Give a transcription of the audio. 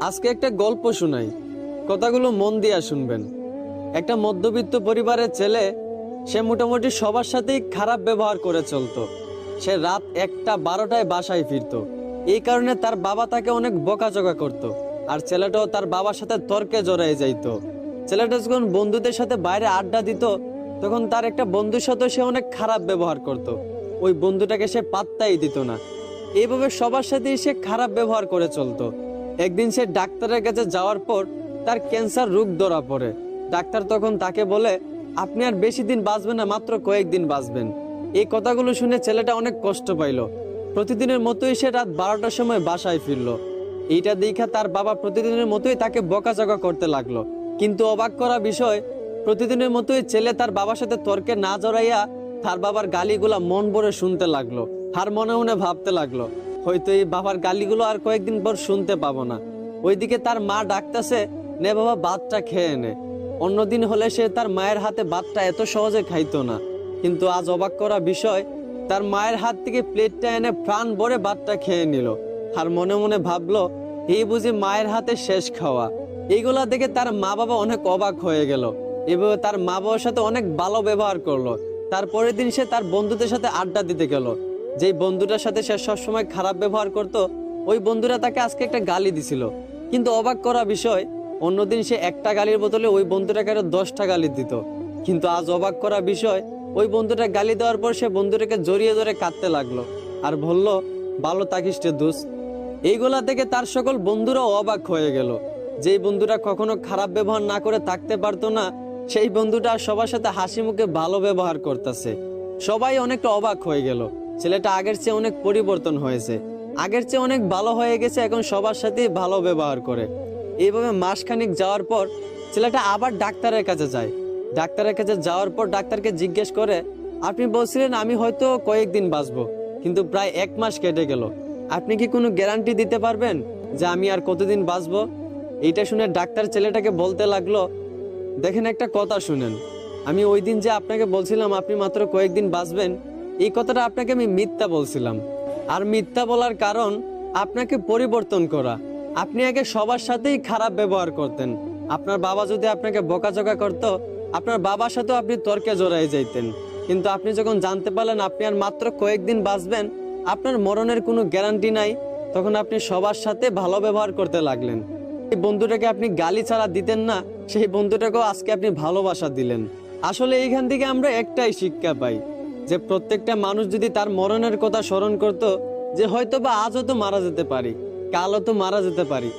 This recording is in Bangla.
আজকে একটা গল্প শোনাই, কথাগুলো মন দিয়া শুনবেন। একটা মধ্যবিত্ত পরিবারের ছেলে, সে মোটামুটি সবার সাথেই খারাপ ব্যবহার করে চলতো। সে রাত 1টা 12টায় বাসায় ফিরতো। এই কারণে তার বাবা তাকে অনেক বকাঝকা করতো। আর ছেলেটাও তার বাবার সাথে তর্কে জড়িয়ে যাইতো। ছেলেটা যখন বন্ধুদের সাথে বাইরে আড্ডা দিত, তখন তার একটা বন্ধুর সাথে সে অনেক খারাপ ব্যবহার করত। ওই বন্ধুটাকে সে পাত্তাই দিত না। এইভাবে সবার সাথেই সে খারাপ ব্যবহার করে চলতো। একদিন সে ডাক্তারের কাছে যাওয়ার পর তার ক্যান্সার রোগ ধরা পড়ে। ডাক্তার তখন তাকে বলে, আপনি আর বেশি দিন বাঁচবেন না, মাত্র কয়েকদিন বাঁচবেন। এই কথাগুলো শুনে ছেলেটা অনেক কষ্ট পাইল। প্রতিদিনের মতোই সে রাত 12টার সময় বাসায় ফিরলো। এইটা দেখা তার বাবা প্রতিদিনের মতোই তাকে বকাঝকা করতে লাগলো। কিন্তু অবাক করা বিষয়, প্রতিদিনের মতোই ছেলে তার বাবার সাথে তর্কে না জড়াইয়া তার বাবার গালিগুলা মন ভরে শুনতে লাগলো। আর মনে মনে ভাবতে লাগলো, হয়তো এই বাবার গালিগুলো আর কয়েকদিন পর শুনতে পাবো না। ওইদিকে তার মা ডাকতেছে, নে বাবা ভাতটা খেয়ে নে। অন্যদিন হলে সে তার মায়ের হাতে ভাতটা এত সহজে খাইতো না। কিন্তু আজ অবাক করা বিষয়, তার মায়ের হাত থেকে প্লেটটা এনে প্রাণ ভরে ভাতটা খেয়ে নিল। আর মনে মনে ভাবলো, এই বুঝি মায়ের হাতে শেষ খাওয়া। এইগুলা দেখে তার মা বাবা অনেক অবাক হয়ে গেল। এভাবে তার মা বাবার সাথে অনেক ভালো ব্যবহার করলো। তারপরের দিন সে তার বন্ধুদের সাথে আড্ডা দিতে গেল। যেই বন্ধুটার সাথে সে সবসময় খারাপ ব্যবহার করত, ওই বন্ধুরা তাকে আজকে একটা গালি দিছিল। কিন্তু অবাক করা বিষয়, অন্যদিন সে একটা গালির বদলে ওই বন্ধুটাকে আরো 10টা গালি দিত। কিন্তু আজ অবাক করা বিষয়, ওই বন্ধুটা গালি দেওয়ার পর সে বন্ধুটাকে জড়িয়ে ধরে কাঁদতে লাগলো আর বলল, ভালো থাকিস রে দোস্ত। এইগুলা থেকে তার সকল বন্ধুরাও অবাক হয়ে গেল। যেই বন্ধুটা কখনো খারাপ ব্যবহার না করে থাকতে পারতো না, সেই বন্ধুটা সবার সাথে হাসি মুখে ভালো ব্যবহার করতেছে। সবাই অনেকটা অবাক হয়ে গেল। ছেলেটা আগের চেয়ে অনেক পরিবর্তন হয়েছে, আগের চেয়ে অনেক ভালো হয়ে গেছে, এখন সবার সাথেই ভালো ব্যবহার করে। এইভাবে মাসখানিক যাওয়ার পর ছেলেটা আবার ডাক্তারের কাছে যায়। ডাক্তারের কাছে যাওয়ার পর ডাক্তারকে জিজ্ঞেস করে, আপনি বলছিলেন আমি হয়তো কয়েকদিন বাঁচবো, কিন্তু প্রায় 1 মাস কেটে গেল। আপনি কি কোনো গ্যারান্টি দিতে পারবেন যে আমি আর কতদিন বাঁচবো? এইটা শুনে ডাক্তার ছেলেটাকে বলতে লাগলো, দেখেন একটা কথা শুনেন, আমি ওই দিন যে আপনাকে বলছিলাম আপনি মাত্র কয়েকদিন বাঁচবেন, এই কথাটা আপনাকে আমি মিথ্যা বলছিলাম। আর মিথ্যা বলার কারণ আপনাকে পরিবর্তন করা। আপনি আগে সবার সাথেই খারাপ ব্যবহার করতেন। আপনার বাবা যদি আপনাকে বকাঝকা করতো, আপনার বাবার সাথেও আপনি তর্কে জড়াই যাইতেন। কিন্তু আপনি যখন জানতে পারলেন আপনি আর মাত্র কয়েকদিন বাঁচবেন, আপনার মরণের কোনো গ্যারান্টি নাই, তখন আপনি সবার সাথে ভালো ব্যবহার করতে লাগলেন। এই বন্ধুটাকে আপনি গালি ছাড়া দিতেন না, সেই বন্ধুটাকেও আজকে আপনি ভালোবাসা দিলেন। আসলে এইখান থেকে আমরা একটাই শিক্ষা পাই, যে প্রত্যেকটা মানুষ যদি তার মরণের কথা স্মরণ করত, যে হয়তো বা আজও তো মারা যেতে পারি, কালও তো মারা যেতে পারি,